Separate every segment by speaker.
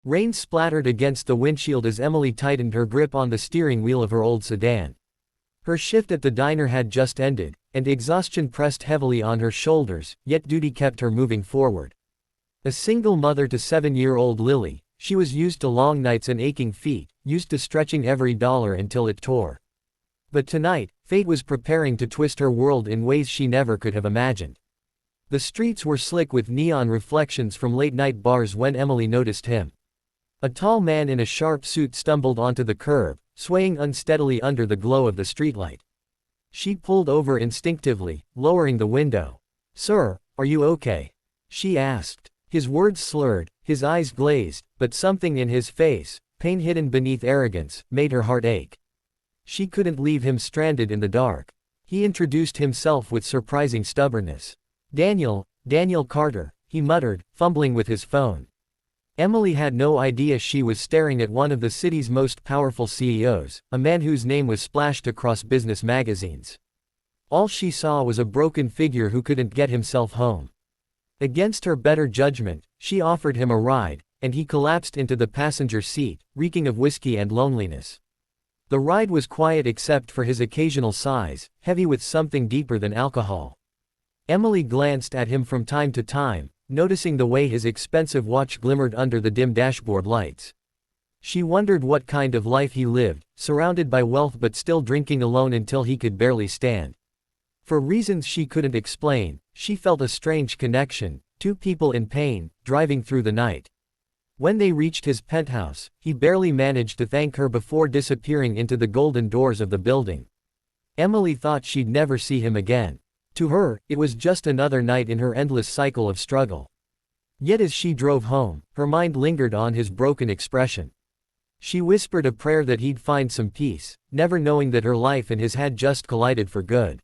Speaker 1: Rain splattered against the windshield as Emily tightened her grip on the steering wheel of her old sedan. Her shift at the diner had just ended, and exhaustion pressed heavily on her shoulders, yet duty kept her moving forward. A single mother to 7-year-old Lily, she was used to long nights and aching feet, used to stretching every dollar until it tore. But tonight, fate was preparing to twist her world in ways she never could have imagined. The streets were slick with neon reflections from late-night bars when Emily noticed him. A tall man in a sharp suit stumbled onto the curb, swaying unsteadily under the glow of the streetlight. She pulled over instinctively, lowering the window. "Sir, are you okay?" she asked. His words slurred, his eyes glazed, but something in his face, pain hidden beneath arrogance, made her heart ache. She couldn't leave him stranded in the dark. He introduced himself with surprising stubbornness. Daniel Carter," he muttered, fumbling with his phone. Emily had no idea she was staring at one of the city's most powerful CEOs, a man whose name was splashed across business magazines. All she saw was a broken figure who couldn't get himself home. Against her better judgment, she offered him a ride, and he collapsed into the passenger seat, reeking of whiskey and loneliness. The ride was quiet except for his occasional sighs, heavy with something deeper than alcohol. Emily glanced at him from time to time, noticing the way his expensive watch glimmered under the dim dashboard lights. She wondered what kind of life he lived, surrounded by wealth but still drinking alone until he could barely stand. For reasons she couldn't explain, she felt a strange connection, two people in pain, driving through the night. When they reached his penthouse, he barely managed to thank her before disappearing into the golden doors of the building. Emily thought she'd never see him again. To her, it was just another night in her endless cycle of struggle. Yet as she drove home, her mind lingered on his broken expression. She whispered a prayer that he'd find some peace, never knowing that her life and his had just collided for good.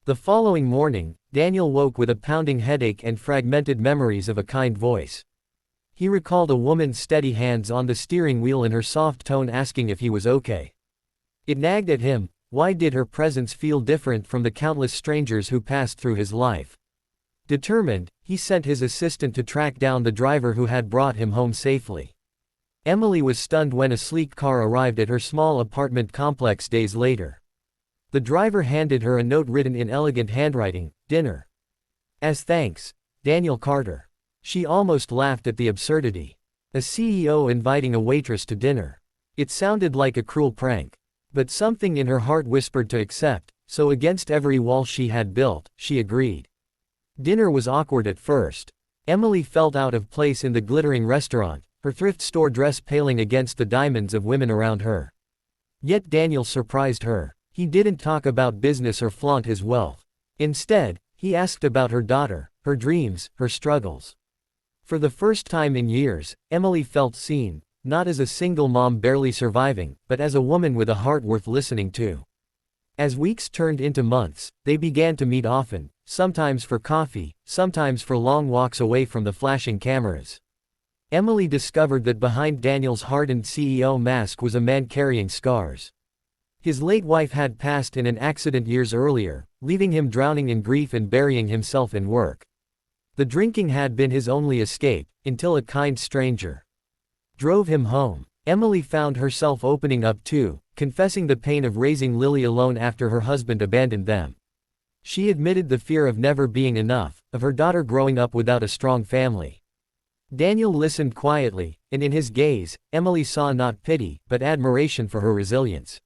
Speaker 1: The following morning, Daniel woke with a pounding headache and fragmented memories of a kind voice. He recalled a woman's steady hands on the steering wheel and her soft tone asking if he was okay. It nagged at him. Why did her presence feel different from the countless strangers who passed through his life? Determined, he sent his assistant to track down the driver who had brought him home safely. Emily was stunned when a sleek car arrived at her small apartment complex days later. The driver handed her a note written in elegant handwriting, "Dinner. As thanks, Daniel Carter." She almost laughed at the absurdity. A CEO inviting a waitress to dinner. It sounded like a cruel prank. But something in her heart whispered to accept, so against every wall she had built, she agreed. Dinner was awkward at first. Emily felt out of place in the glittering restaurant, her thrift store dress paling against the diamonds of women around her. Yet Daniel surprised her. He didn't talk about business or flaunt his wealth. Instead, he asked about her daughter, her dreams, her struggles. For the first time in years, Emily felt seen. Not as a single mom barely surviving, but as a woman with a heart worth listening to. As weeks turned into months, they began to meet often, sometimes for coffee, sometimes for long walks away from the flashing cameras. Emily discovered that behind Daniel's hardened CEO mask was a man carrying scars. His late wife had passed in an accident years earlier, leaving him drowning in grief and burying himself in work. The drinking had been his only escape, until a kind stranger drove him home. Emily found herself opening up too, confessing the pain of raising Lily alone after her husband abandoned them. She admitted the fear of never being enough, of her daughter growing up without a strong family. Daniel listened quietly, and in his gaze, Emily saw not pity, but admiration for her resilience.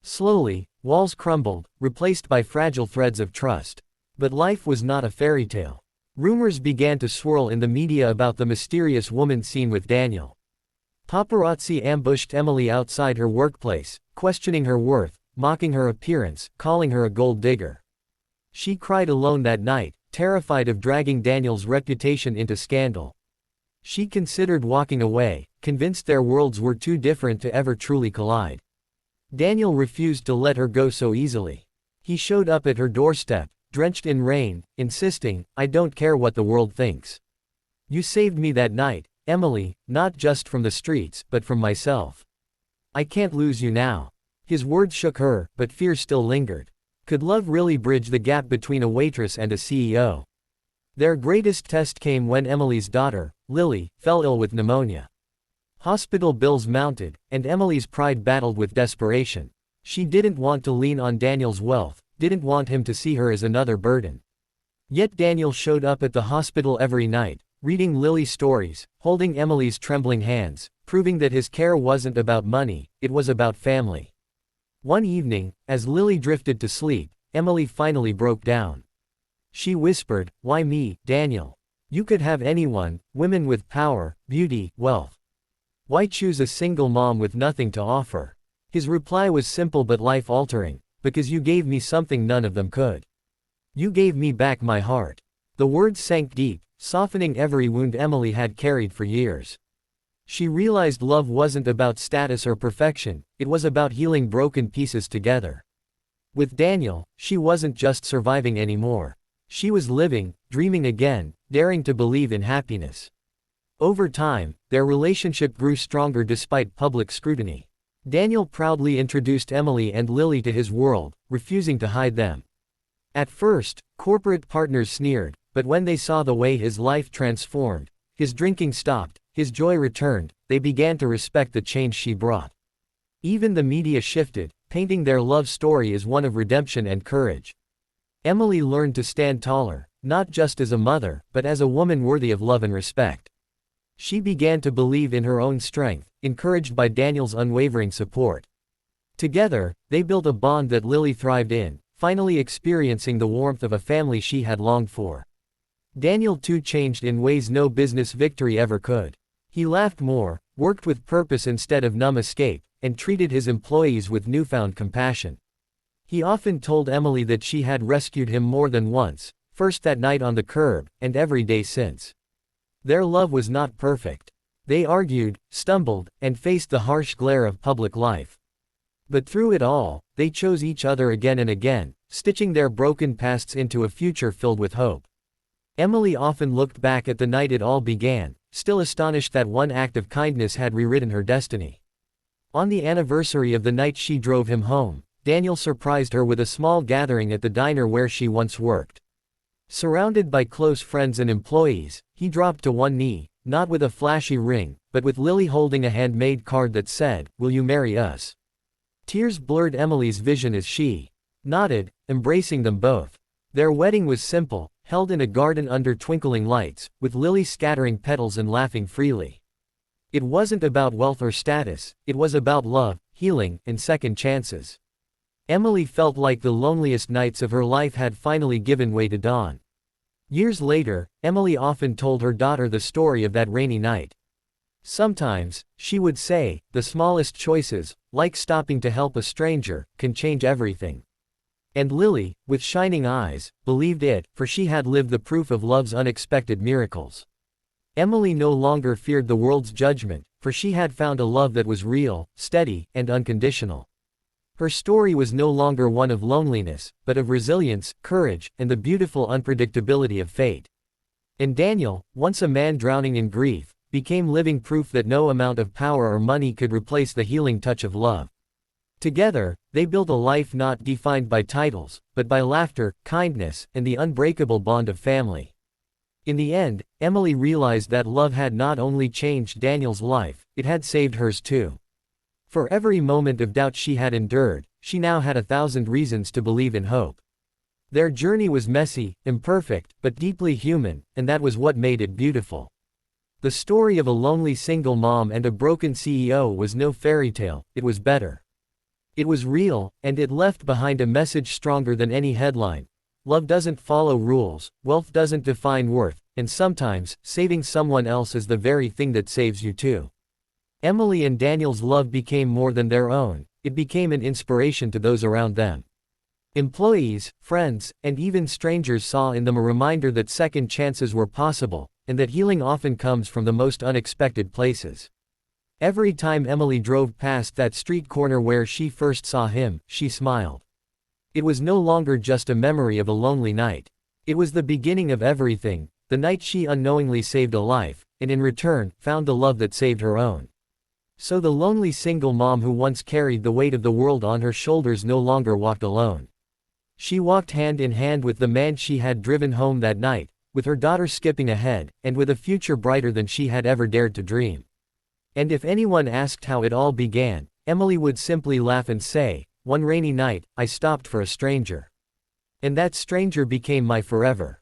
Speaker 1: Slowly, walls crumbled, replaced by fragile threads of trust. But life was not a fairy tale. Rumors began to swirl in the media about the mysterious woman seen with Daniel. Paparazzi ambushed Emily outside her workplace, questioning her worth, mocking her appearance, calling her a gold digger. She cried alone that night, terrified of dragging Daniel's reputation into scandal. She considered walking away, convinced their worlds were too different to ever truly collide. Daniel refused to let her go so easily. He showed up at her doorstep, drenched in rain, insisting, "I don't care what the world thinks. You saved me that night, Emily, not just from the streets, but from myself. I can't lose you now." His words shook her, but fear still lingered. Could love really bridge the gap between a waitress and a CEO? Their greatest test came when Emily's daughter, Lily, fell ill with pneumonia. Hospital bills mounted, and Emily's pride battled with desperation. She didn't want to lean on Daniel's wealth, didn't want him to see her as another burden. Yet Daniel showed up at the hospital every night, reading Lily's stories, holding Emily's trembling hands, proving that his care wasn't about money, it was about family. One evening, as Lily drifted to sleep, Emily finally broke down. She whispered, "Why me, Daniel? You could have anyone, women with power, beauty, wealth. Why choose a single mom with nothing to offer?" His reply was simple but life-altering, "Because you gave me something none of them could. You gave me back my heart." The words sank deep, softening every wound Emily had carried for years. She realized love wasn't about status or perfection, it was about healing broken pieces together. With Daniel, she wasn't just surviving anymore. She was living, dreaming again, daring to believe in happiness. Over time, their relationship grew stronger despite public scrutiny. Daniel proudly introduced Emily and Lily to his world, refusing to hide them. At first, corporate partners sneered, but when they saw the way his life transformed, his drinking stopped, his joy returned, they began to respect the change she brought. Even the media shifted, painting their love story as one of redemption and courage. Emily learned to stand taller, not just as a mother, but as a woman worthy of love and respect. She began to believe in her own strength, encouraged by Daniel's unwavering support. Together, they built a bond that Lily thrived in, finally experiencing the warmth of a family she had longed for. Daniel too changed in ways no business victory ever could. He laughed more, worked with purpose instead of numb escape, and treated his employees with newfound compassion. He often told Emily that she had rescued him more than once, first that night on the curb, and every day since. Their love was not perfect. They argued, stumbled, and faced the harsh glare of public life. But through it all, they chose each other again and again, stitching their broken pasts into a future filled with hope. Emily often looked back at the night it all began, still astonished that one act of kindness had rewritten her destiny. On the anniversary of the night she drove him home, Daniel surprised her with a small gathering at the diner where she once worked. Surrounded by close friends and employees, he dropped to one knee, not with a flashy ring, but with Lily holding a handmade card that said, "Will you marry us?" Tears blurred Emily's vision as she nodded, embracing them both. Their wedding was simple, held in a garden under twinkling lights, with Lily scattering petals and laughing freely. It wasn't about wealth or status, it was about love, healing, and second chances. Emily felt like the loneliest nights of her life had finally given way to dawn. Years later, Emily often told her daughter the story of that rainy night. Sometimes, she would say, the smallest choices, like stopping to help a stranger, can change everything. And Lily, with shining eyes, believed it, for she had lived the proof of love's unexpected miracles. Emily no longer feared the world's judgment, for she had found a love that was real, steady, and unconditional. Her story was no longer one of loneliness, but of resilience, courage, and the beautiful unpredictability of fate. And Daniel, once a man drowning in grief, became living proof that no amount of power or money could replace the healing touch of love. Together, they built a life not defined by titles, but by laughter, kindness, and the unbreakable bond of family. In the end, Emily realized that love had not only changed Daniel's life, it had saved hers too. For every moment of doubt she had endured, she now had 1,000 reasons to believe in hope. Their journey was messy, imperfect, but deeply human, and that was what made it beautiful. The story of a lonely single mom and a broken CEO was no fairy tale, it was better. It was real, and it left behind a message stronger than any headline. Love doesn't follow rules, wealth doesn't define worth, and sometimes, saving someone else is the very thing that saves you too. Emily and Daniel's love became more than their own, it became an inspiration to those around them. Employees, friends, and even strangers saw in them a reminder that second chances were possible, and that healing often comes from the most unexpected places. Every time Emily drove past that street corner where she first saw him, she smiled. It was no longer just a memory of a lonely night. It was the beginning of everything, the night she unknowingly saved a life, and in return, found the love that saved her own. So the lonely single mom who once carried the weight of the world on her shoulders no longer walked alone. She walked hand in hand with the man she had driven home that night, with her daughter skipping ahead, and with a future brighter than she had ever dared to dream. And if anyone asked how it all began, Emily would simply laugh and say, "One rainy night, I stopped for a stranger. And that stranger became my forever."